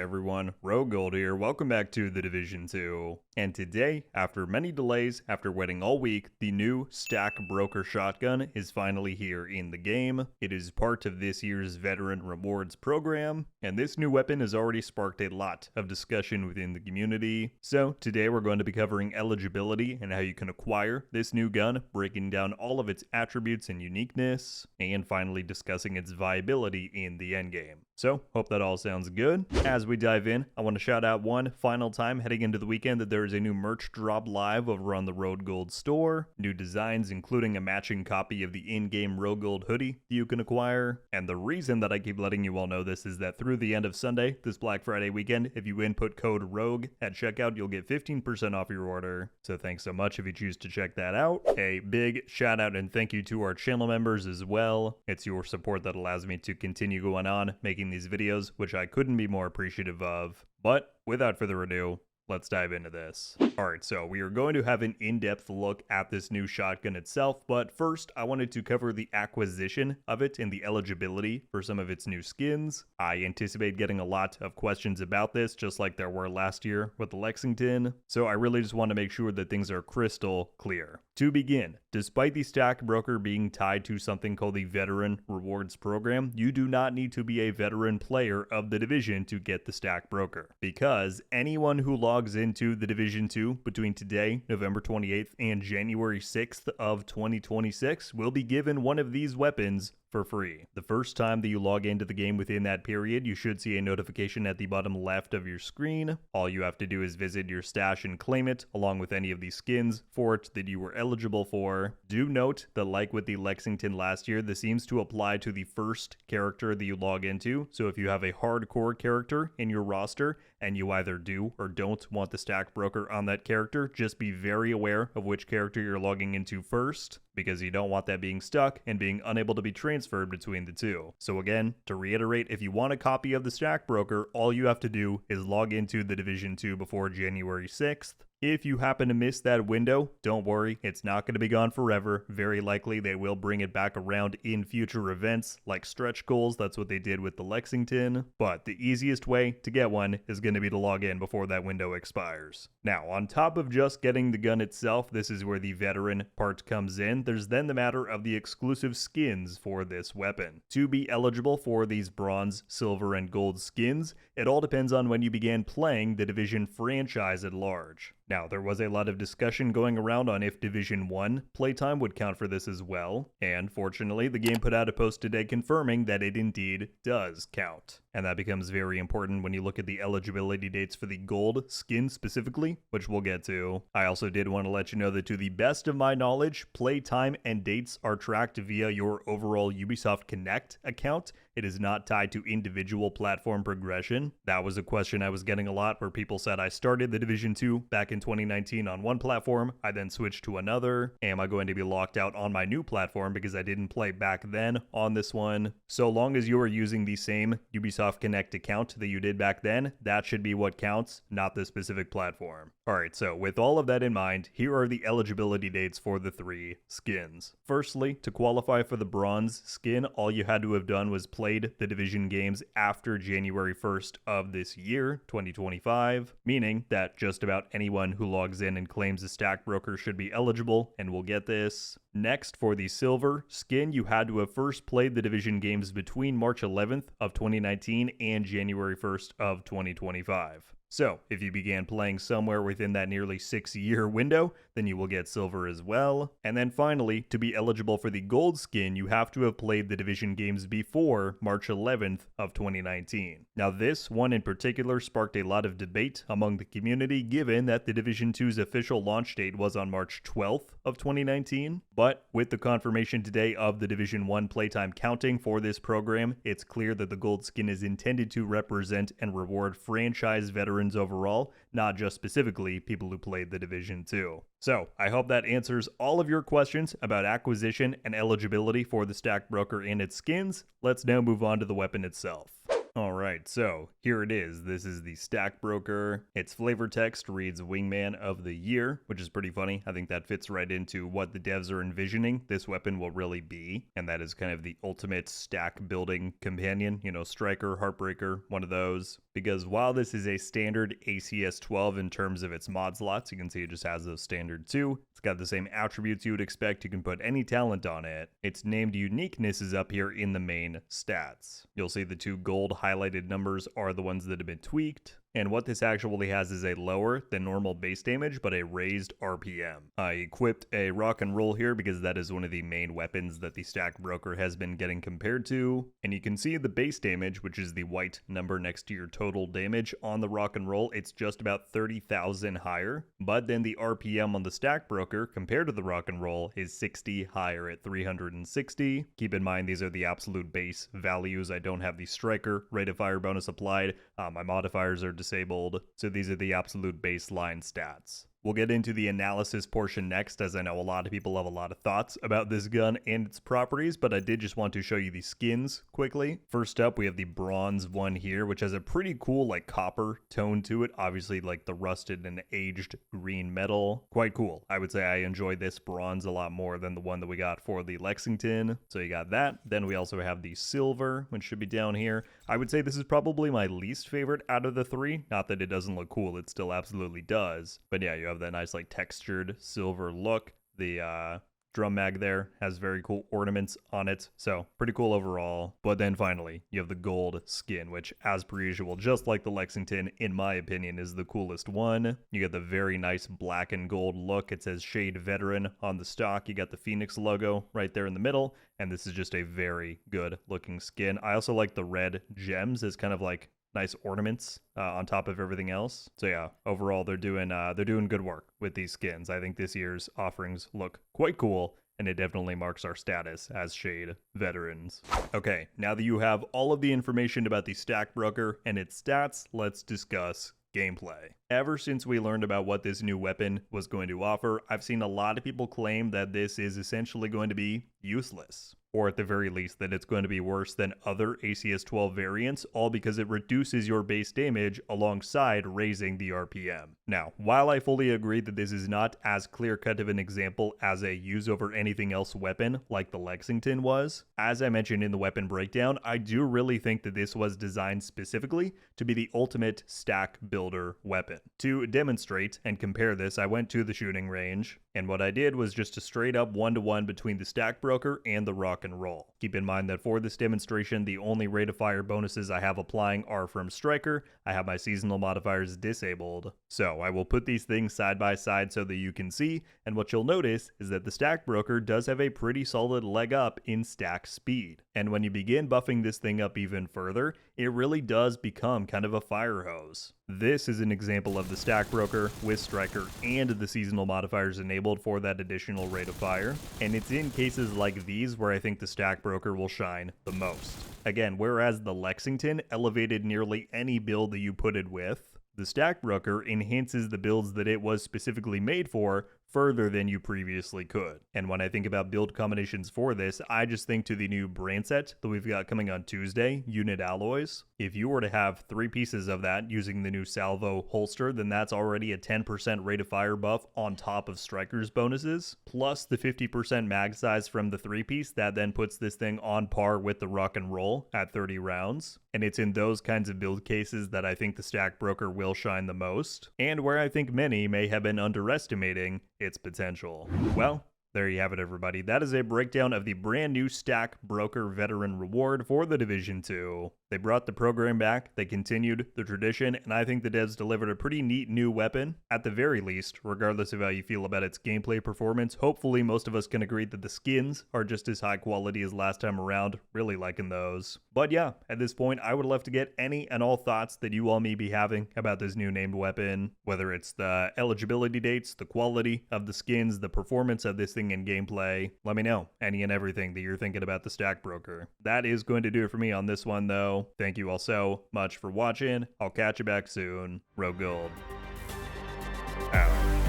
everyone, RogueGold here. Welcome back to the Division 2. And today, after many delays, after waiting all week, the new Stack Broker Shotgun is finally here in the game. It is part of this year's Veteran Rewards program, and this new weapon has already sparked a lot of discussion within the community. So today we're going to be covering eligibility and how you can acquire this new gun, breaking down all of its attributes and uniqueness, and finally discussing its viability in the endgame. So, hope that all sounds good. As we dive in, I want to shout out one final time heading into the weekend that there is a new merch drop live over on the RogueGold store. New designs, including a matching copy of the in-game RogueGold hoodie you can acquire. And the reason that I keep letting you all know this is that through the end of Sunday, this Black Friday weekend, if you input code ROGUE at checkout, you'll get 15% off your order. So thanks so much if you choose to check that out. A big shout out and thank you to our channel members as well. It's your support that allows me to continue going on, making these videos, which I couldn't be more appreciative of. But without further ado, let's dive into this. Alright, so we are going to have an in-depth look at this new shotgun itself, but first I wanted to cover the acquisition of it and the eligibility for some of its new skins. I anticipate getting a lot of questions about this, just like there were last year with the Lexington, so I really just want to make sure that things are crystal clear. To begin, despite the Stack Broker being tied to something called the Veteran Rewards Program, you do not need to be a veteran player of the Division to get the Stack Broker, because anyone who logs into the Division 2 between today, November 28th, and January 6th of 2026 will be given one of these weapons for free. The first time that you log into the game within that period, you should see a notification at the bottom left of your screen. All you have to do is visit your stash and claim it, along with any of the skins for it that you were eligible for. Do note that, like with the Lexington last year, this seems to apply to the first character that you log into. So if you have a hardcore character in your roster, and you either do or don't want the Stack Broker on that character, just be very aware of which character you're logging into first, because you don't want that being stuck and being unable to be transferred between the two. So again, to reiterate, if you want a copy of the Stack Broker, all you have to do is log into the Division 2 before January 6th. If you happen to miss that window, don't worry, it's not going to be gone forever. Very likely they will bring it back around in future events, like stretch goals. That's what they did with the Lexington. But the easiest way to get one is going to be to log in before that window expires. Now, on top of just getting the gun itself, this is where the veteran part comes in. There's then the matter of the exclusive skins for this weapon. To be eligible for these bronze, silver, and gold skins, it all depends on when you began playing the Division franchise at large. Now, there was a lot of discussion going around on if Division 1 playtime would count for this as well, and fortunately, the game put out a post today confirming that it indeed does count. And that becomes very important when you look at the eligibility dates for the gold skin specifically, which we'll get to. I also did want to let you know that to the best of my knowledge, playtime and dates are tracked via your overall Ubisoft Connect account. It is not tied to individual platform progression. That was a question I was getting a lot, where people said I started the Division 2 back in 2019 on one platform, I then switched to another. Am I going to be locked out on my new platform because I didn't play back then on this one? So long as you are using the same Ubisoft Connect account that you did back then, that should be what counts, not the specific platform. Alright, so with all of that in mind, here are the eligibility dates for the three skins. Firstly, to qualify for the bronze skin, all you had to have done was played the Division games after January 1st of this year, 2025, meaning that just about anyone who logs in and claims a Stack Broker should be eligible and will get this. Next, for the silver skin, you had to have first played the Division games between March 11th of 2019 and January 1st of 2025. So, if you began playing somewhere within that nearly 6-year window, then you will get silver as well. And then finally, to be eligible for the gold skin, you have to have played the Division games before March 11th of 2019. Now, this one in particular sparked a lot of debate among the community, given that the Division 2's official launch date was on March 12th of 2019. But with the confirmation today of the Division 1 playtime counting for this program, it's clear that the gold skin is intended to represent and reward franchise veterans overall, not just specifically people who played the Division 2. So, I hope that answers all of your questions about acquisition and eligibility for the Stack Broker and its skins. Let's now move on to the weapon itself. Alright, so here it is. This is the Stack Broker. Its flavor text reads Wingman of the Year, which is pretty funny. I think that fits right into what the devs are envisioning this weapon will really be, and that is kind of the ultimate stack building companion, you know, Striker, Heartbreaker, one of those. because while this is a standard ACS 12 in terms of its mod slots, you can see it just has those standard 2. It's got the same attributes you would expect. You can put any talent on it. Its named uniqueness is up here in the main stats. You'll see the 2 gold highlighted numbers are the ones that have been tweaked. And what this actually has is a lower than normal base damage, but a raised RPM. I equipped a rock and roll here because that is one of the main weapons that the stack broker has been getting compared to. And you can see the base damage, which is the white number next to your total damage on the rock and roll. It's just about 30,000 higher. But then the RPM on the stack broker compared to the rock and roll is 60 higher at 360. Keep in mind, these are the absolute base values. I don't have the striker rate of fire bonus applied. My modifiers are disabled, so these are the absolute baseline stats. We'll get into the analysis portion next, as I know a lot of people have a lot of thoughts about this gun and its properties, but I did just want to show you the skins quickly. First up, we have the bronze one here, which has a pretty cool like copper tone to it. Obviously like the rusted and aged green metal. Quite cool. I would say I enjoy this bronze a lot more than the one that we got for the Lexington. So you got that. Then we also have the silver, which should be down here. I would say this is probably my least favorite out of the 3. Not that it doesn't look cool, it still absolutely does. But yeah, you have that nice like textured silver look. The drum mag there has very cool ornaments on it, so pretty cool overall. But then finally you have the gold skin, which as per usual, just like the Lexington, in my opinion is the coolest one. You get the very nice black and gold look. It says Shade Veteran on the stock. You got the Phoenix logo right there in the middle, and this is just a very good looking skin. I also like the red gems as kind of like nice ornaments on top of everything else. So yeah, overall they're doing good work with these skins. I think this year's offerings look quite cool, and it definitely marks our status as Shade veterans. Okay, now that you have all of the information about the stack broker and its stats, let's discuss gameplay. Ever since we learned about what this new weapon was going to offer, I've seen a lot of people claim that this is essentially going to be useless, or at the very least that it's going to be worse than other ACS 12 variants, all because it reduces your base damage alongside raising the RPM. Now, while I fully agree that this is not as clear-cut of an example as a use over anything else weapon like the Lexington was, as I mentioned in the weapon breakdown, I do really think that this was designed specifically to be the ultimate stack builder weapon. To demonstrate and compare this, I went to the shooting range, and what I did was just a straight up 1-to-1 between the stack broker and the rock and roll. Keep in mind that for this demonstration, the only rate of fire bonuses I have applying are from striker. I have my seasonal modifiers disabled. So I will put these things side by side so that you can see, and what you'll notice is that the stack broker does have a pretty solid leg up in stack speed. And when you begin buffing this thing up even further, it really does become kind of a fire hose. This is an example of the stack broker with striker and the seasonal modifiers enabled for that additional rate of fire, and it's in cases like these where I think the stack broker will shine the most. Again, whereas the Lexington elevated nearly any build that you put it with, the stack broker enhances the builds that it was specifically made for further than you previously could. And when I think about build combinations for this, I just think to the new brand set that we've got coming on Tuesday, Unit Alloys. If you were to have 3 pieces of that using the new Salvo holster, then that's already a 10% rate of fire buff on top of Striker's bonuses, plus the 50% mag size from the 3-piece that then puts this thing on par with the rock and roll at 30 rounds. And it's in those kinds of build cases that I think the stack broker will shine the most, and where I think many may have been underestimating its potential. Well, there you have it, everybody. That is a breakdown of the brand new Stack Broker Veteran Reward for the Division 2. They brought the program back, they continued the tradition, and I think the devs delivered a pretty neat new weapon. At the very least, regardless of how you feel about its gameplay performance, hopefully most of us can agree that the skins are just as high quality as last time around. Really liking those. But yeah, at this point, I would love to get any and all thoughts that you all may be having about this new named weapon, whether it's the eligibility dates, the quality of the skins, the performance of this thing in gameplay. Let me know any and everything that you're thinking about the Stack Broker. That is going to do it for me on this one, though. Thank you all so much for watching. I'll catch you back soon. RogueGold out.